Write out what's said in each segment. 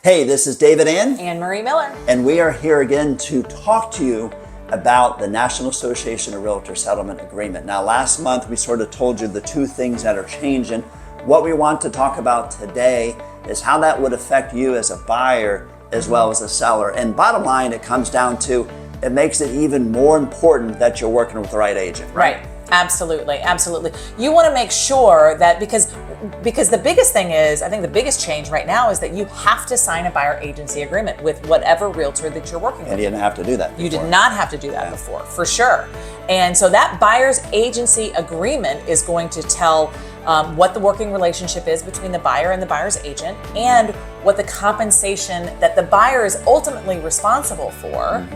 Hey, this is David and Marie Miller. And we are here again to talk to you about the National Association of Realtors Settlement Agreement. Now, last month we sort of told you the two things that are changing. What we want to talk about today is how that would affect you as a buyer as well as a seller. And bottom line, it comes down to it makes it even more important that you're working with the right agent. Right. Absolutely. Absolutely. You want to make sure that because the biggest thing is, I think the biggest change right now is that you have to sign a buyer agency agreement with whatever realtor that you're working with. And you didn't have to do that before. You did not have to do that before, for sure. And so that buyer's agency agreement is going to tell what the working relationship is between the buyer and the buyer's agent, and what the compensation that the buyer is ultimately responsible for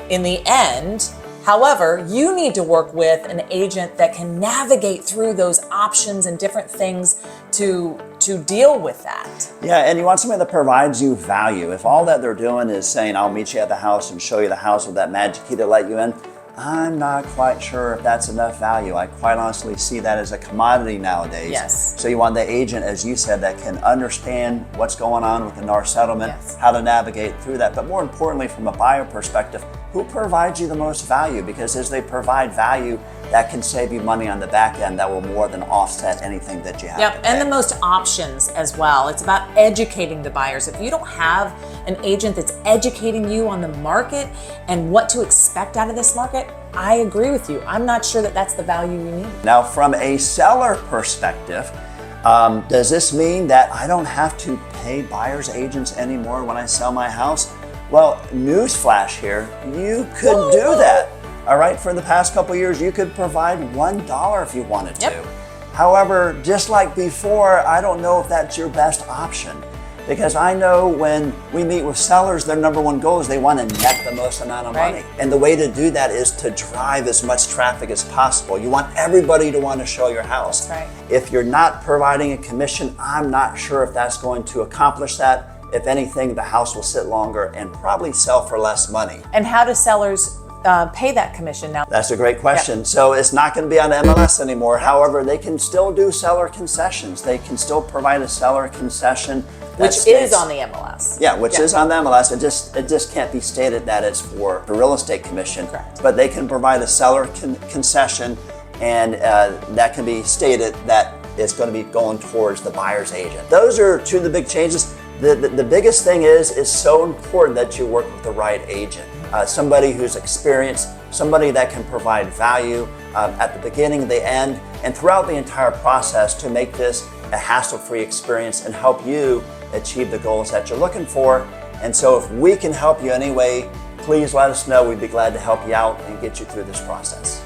in the end. However, you need to work with an agent that can navigate through those options and different things to deal with that. Yeah, and you want somebody that provides you value. If all that they're doing is saying, I'll meet you at the house and show you the house with that magic key to let you in, I'm not quite sure if that's enough value. I quite honestly see that as a commodity nowadays. Yes. So you want the agent, as you said, that can understand what's going on with the NAR settlement, how to navigate through that. But more importantly, from a buyer perspective, who provides you the most value? Because as they provide value, that can save you money on the back end that will more than offset anything that you have. Yep, and the most options as well. It's about educating the buyers. If you don't have an agent that's educating you on the market and what to expect out of this market, I agree with you. I'm not sure that that's the value you need. Now, from a seller perspective, does this mean that I don't have to pay buyer's agents anymore when I sell my house? Well, newsflash here, you could do that. All right, for the past couple years, you could provide $1 if you wanted to. However, just like before, I don't know if that's your best option, because I know when we meet with sellers, their number one goal is they want to net the most amount of money. And the way to do that is to drive as much traffic as possible. You want everybody to want to show your house. If you're not providing a commission, I'm not sure if that's going to accomplish that. If anything, the house will sit longer and probably sell for less money. And how do sellers pay that commission now? That's a great question. So it's not going to be on MLS anymore. However, they can still do seller concessions. They can still provide a seller concession. Which is on the MLS. Yeah, which is on the MLS. It just can't be stated that it's for the real estate commission. But they can provide a seller concession, and that can be stated that it's going to be going towards the buyer's agent. Those are two of the big changes. The biggest thing is it's so important that you work with the right agent. Somebody who's experienced, somebody that can provide value at the beginning, the end, and throughout the entire process to make this a hassle-free experience and help you achieve the goals that you're looking for. And so if we can help you anyway, please let us know. We'd be glad to help you out and get you through this process.